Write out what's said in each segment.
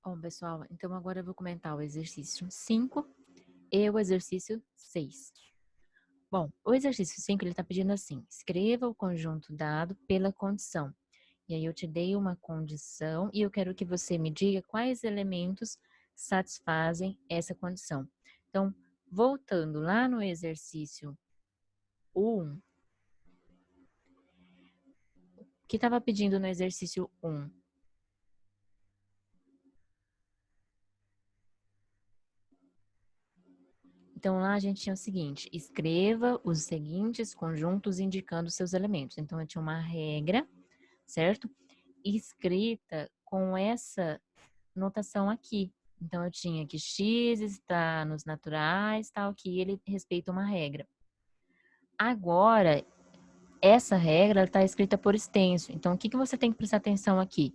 Bom, pessoal, então agora eu vou comentar o exercício 5 e o exercício 6. Bom, o exercício 5 ele está pedindo assim: escreva o conjunto dado pela condição. E aí eu te dei uma condição e eu quero que você me diga quais elementos satisfazem essa condição. Então, voltando lá no exercício 1, o que estava pedindo no exercício 1? Então, lá a gente tinha o seguinte: escreva os seguintes conjuntos indicando seus elementos. Então, eu tinha uma regra, certo? Escrita com essa notação aqui. Então, eu tinha que X está nos naturais, tal, que ele respeita uma regra. Agora, essa regra está escrita por extenso. Então, o que você tem que prestar atenção aqui?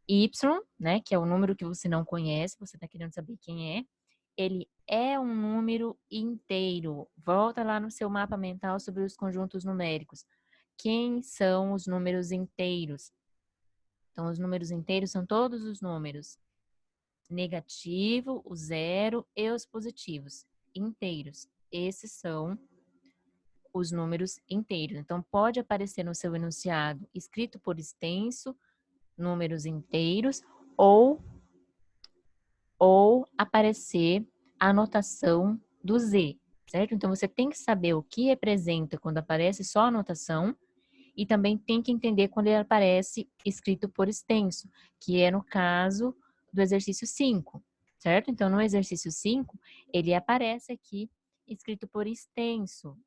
Y, né, que é o número que você não conhece, você está querendo saber quem é. Ele é um número inteiro. Volta lá no seu mapa mental sobre os conjuntos numéricos. Quem são os números inteiros? Então, os números inteiros são todos os números negativo, o zero e os positivos inteiros. Esses são os números inteiros. Então, pode aparecer no seu enunciado escrito por extenso, números inteiros, ou aparecer a anotação do Z, certo? Então, você tem que saber o que representa quando aparece só a anotação e também tem que entender quando ele aparece escrito por extenso, que é no caso do exercício 5, certo? Então, no exercício 5, ele aparece aqui escrito por extenso.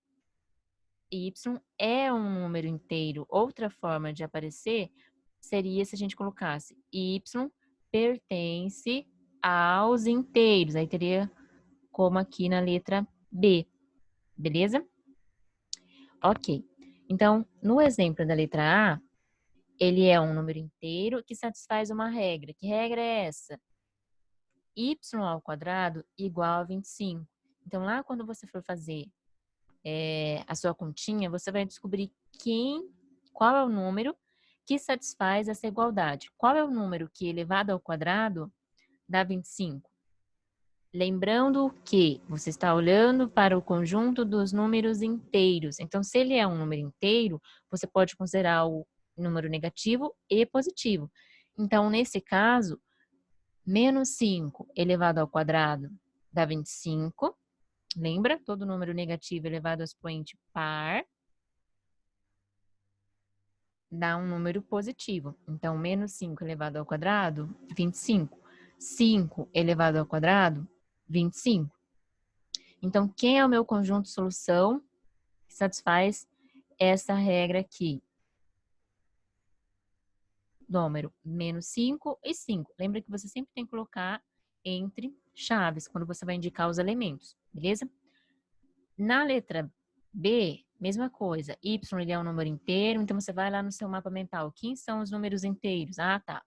Y é um número inteiro. Outra forma de aparecer seria se a gente colocasse Y pertence aos inteiros. Aí teria como aqui na letra B, beleza? Ok. Então, no exemplo da letra A, ele é um número inteiro que satisfaz uma regra. Que regra é essa? Y ao quadrado igual a 25. Então, lá quando você for fazer a sua continha, você vai descobrir qual é o número que satisfaz essa igualdade. Qual é o número que elevado ao quadrado dá 25? Lembrando que você está olhando para o conjunto dos números inteiros. Então, se ele é um número inteiro, você pode considerar o número negativo e positivo. Então, nesse caso, menos 5 elevado ao quadrado dá 25. Lembra? Todo número negativo elevado ao expoente par dá um número positivo. Então, menos 5 elevado ao quadrado, 25. 5 elevado ao quadrado, 25. Então, quem é o meu conjunto de solução que satisfaz essa regra aqui? Número menos 5 e 5. Lembra que você sempre tem que colocar entre chaves quando você vai indicar os elementos, beleza? Na letra B, mesma coisa. Y ele é um número inteiro, então você vai lá no seu mapa mental. Quem são os números inteiros? Ah, tá.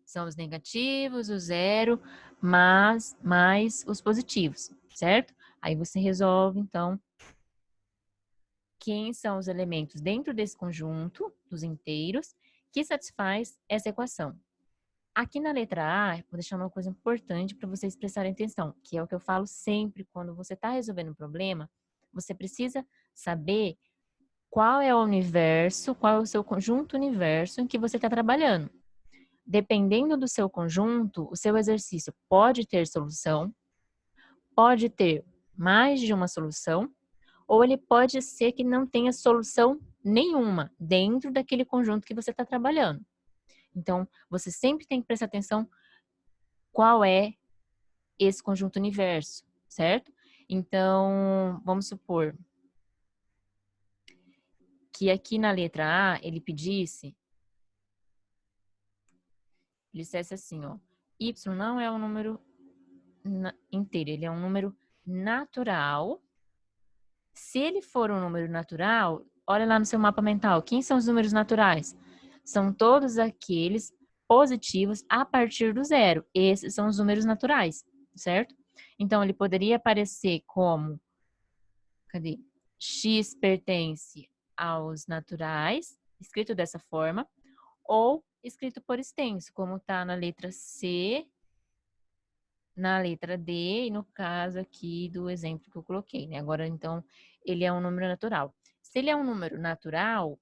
São os negativos, o zero, mais os positivos, certo? Aí você resolve, então, quem são os elementos dentro desse conjunto dos inteiros que satisfaz essa equação. Aqui na letra A, vou deixar uma coisa importante para vocês prestarem atenção, que é o que eu falo sempre quando você está resolvendo um problema, você precisa saber qual é o universo, qual é o seu conjunto universo em que você está trabalhando. Dependendo do seu conjunto, o seu exercício pode ter solução, pode ter mais de uma solução, ou ele pode ser que não tenha solução nenhuma dentro daquele conjunto que você está trabalhando. Então, você sempre tem que prestar atenção qual é esse conjunto universo, certo? Então, vamos supor que aqui na letra A ele dissesse assim, ó, Y não é um número inteiro, ele é um número natural. Se ele for um número natural, olha lá no seu mapa mental, quem são os números naturais? São todos aqueles positivos a partir do zero. Esses são os números naturais, certo? Então, ele poderia aparecer como, cadê? X pertence aos naturais, escrito dessa forma, ou escrito por extenso, como está na letra C, na letra D e no caso aqui do exemplo que eu coloquei, né? Agora, então, ele é um número natural. Se ele é um número natural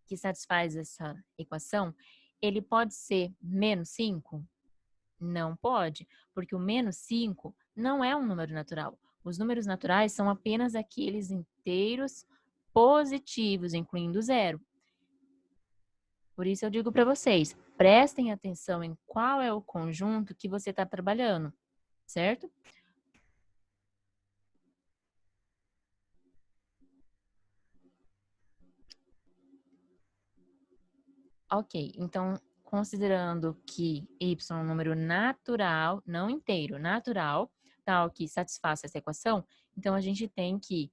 que satisfaz essa equação, ele pode ser menos 5? Não pode, porque o menos 5 não é um número natural. Os números naturais são apenas aqueles inteiros positivos, incluindo zero. Por isso eu digo para vocês, prestem atenção em qual é o conjunto que você está trabalhando, certo? Ok, então, considerando que y é um número natural, não inteiro, natural, tal que satisfaça essa equação, então a gente tem que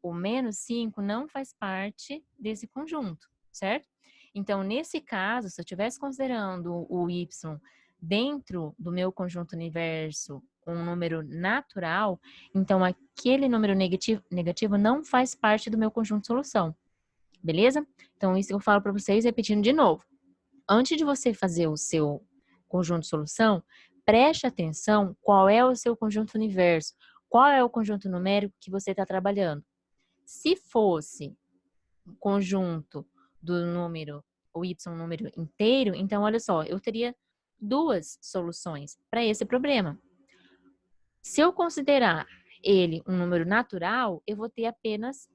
o menos 5 não faz parte desse conjunto, certo? Então, nesse caso, se eu estivesse considerando o y dentro do meu conjunto universo um número natural, então aquele número negativo não faz parte do meu conjunto de solução, beleza? Então, isso eu falo para vocês repetindo de novo. Antes de você fazer o seu conjunto de solução, preste atenção qual é o seu conjunto universo, qual é o conjunto numérico que você está trabalhando. Se fosse um conjunto do número, o y um número inteiro, então olha só, eu teria duas soluções para esse problema. Se eu considerar ele um número natural, eu vou ter apenas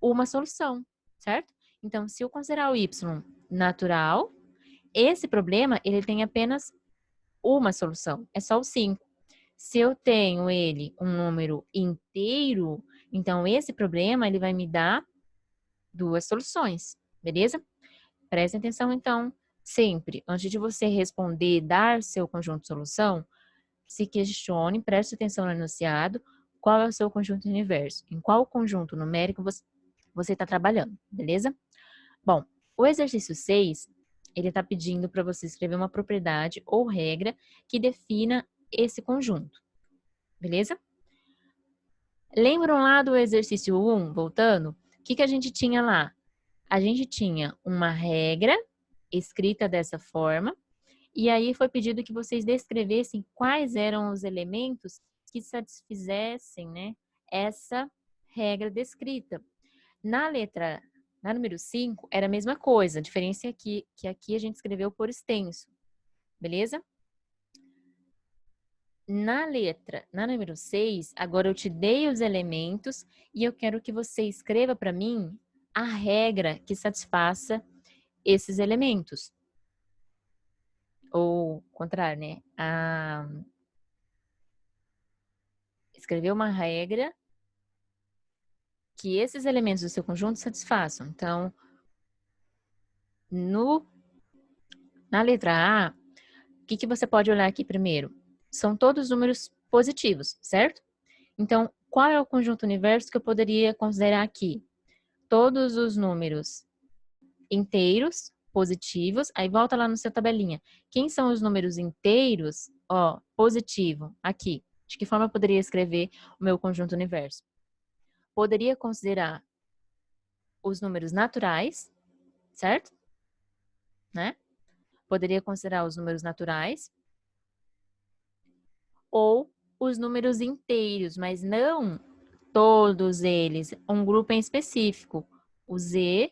uma solução, certo? Então, se eu considerar o y natural, esse problema ele tem apenas uma solução, é só o 5. Se eu tenho ele um número inteiro, então esse problema ele vai me dar duas soluções, beleza? Preste atenção, então, sempre, antes de você responder, dar seu conjunto de solução, se questione, preste atenção no enunciado, qual é o seu conjunto universo, em qual conjunto numérico você está trabalhando, beleza? Bom, o exercício 6, ele está pedindo para você escrever uma propriedade ou regra que defina esse conjunto, beleza? Lembram lá do exercício 1, voltando? O que a gente tinha lá? A gente tinha uma regra escrita dessa forma, e aí foi pedido que vocês descrevessem quais eram os elementos que satisfizessem, né, essa regra descrita. Na número 5, era a mesma coisa, a diferença é que aqui a gente escreveu por extenso, beleza? Na número 6, agora eu te dei os elementos e eu quero que você escreva para mim a regra que satisfaça esses elementos. Ou, contrário, né? Escrever uma regra que esses elementos do seu conjunto satisfaçam. Então, na letra A, o que você pode olhar aqui primeiro? São todos números positivos, certo? Então, qual é o conjunto universo que eu poderia considerar aqui? Todos os números inteiros, positivos, aí volta lá no seu tabelinha. Quem são os números inteiros? Ó, positivo, aqui. De que forma eu poderia escrever o meu conjunto universo? Poderia considerar os números naturais, certo? Né? Poderia considerar os números naturais ou os números inteiros, mas não todos eles, um grupo em específico. O Z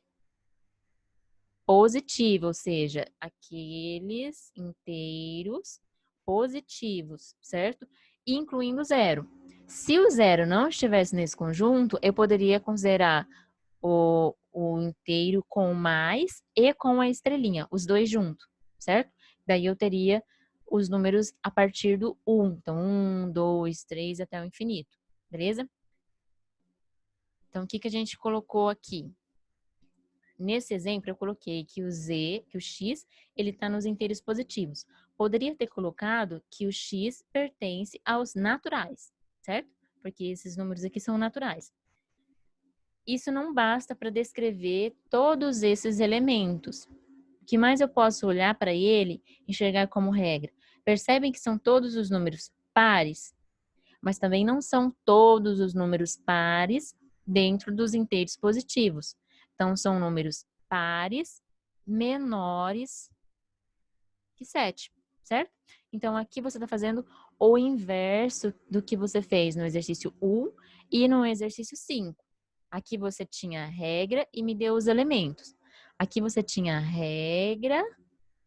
positivo, ou seja, aqueles inteiros positivos, certo? Incluindo zero. Se o zero não estivesse nesse conjunto, eu poderia considerar o inteiro com mais e com a estrelinha, os dois juntos, certo? Daí eu teria os números a partir do 1. Então, 1, 2, 3 até o infinito, beleza? Então, o que a gente colocou aqui? Nesse exemplo, eu coloquei que o Z, que o X, ele está nos inteiros positivos. Poderia ter colocado que o X pertence aos naturais, certo? Porque esses números aqui são naturais. Isso não basta para descrever todos esses elementos. O que mais eu posso olhar para ele e enxergar como regra? Percebem que são todos os números pares, mas também não são todos os números pares dentro dos inteiros positivos. Então, são números pares menores que 7, certo? Então, aqui você está fazendo o inverso do que você fez no exercício 1 e no exercício 5. Aqui você tinha a regra e me deu os elementos. Aqui você tinha a regra,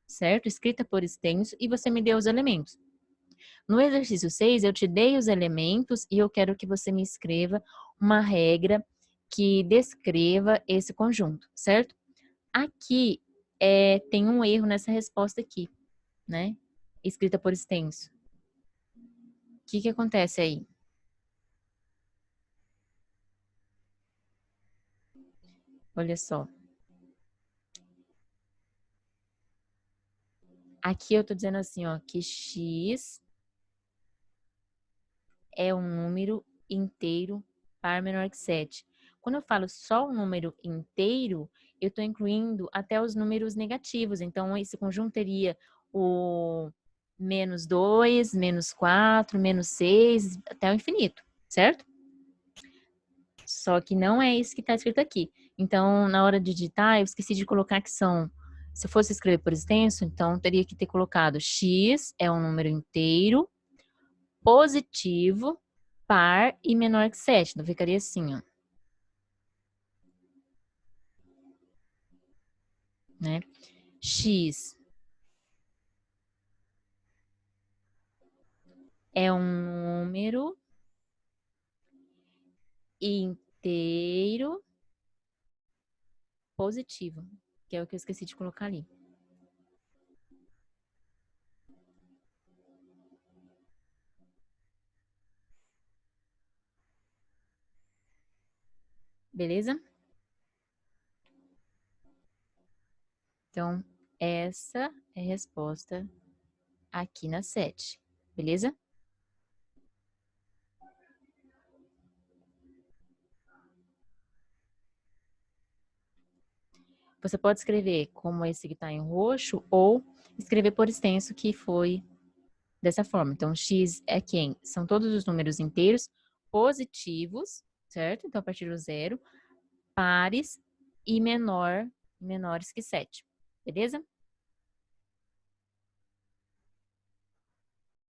certo? Escrita por extenso, e você me deu os elementos. No exercício 6, eu te dei os elementos e eu quero que você me escreva uma regra que descreva esse conjunto, certo? Aqui tem um erro nessa resposta aqui, né? Escrita por extenso. O que acontece aí? Olha só. Aqui eu tô dizendo assim, ó, que x é um número inteiro par menor que 7. Quando eu falo só o número inteiro, eu estou incluindo até os números negativos. Então, esse conjunto teria o menos 2, menos 4, menos 6, até o infinito, certo? Só que não é isso que está escrito aqui. Então, na hora de digitar, eu esqueci de colocar que são... Se eu fosse escrever por extenso, então teria que ter colocado x é um número inteiro, positivo, par e menor que 7. Então, ficaria assim, ó. Né? X é um número inteiro positivo, que é o que eu esqueci de colocar ali. Beleza? Então, essa é a resposta aqui na 7. Beleza? Você pode escrever como esse que está em roxo ou escrever por extenso, que foi dessa forma. Então, x é quem? São todos os números inteiros positivos, certo? Então, a partir do 0, pares e menores que 7. Beleza?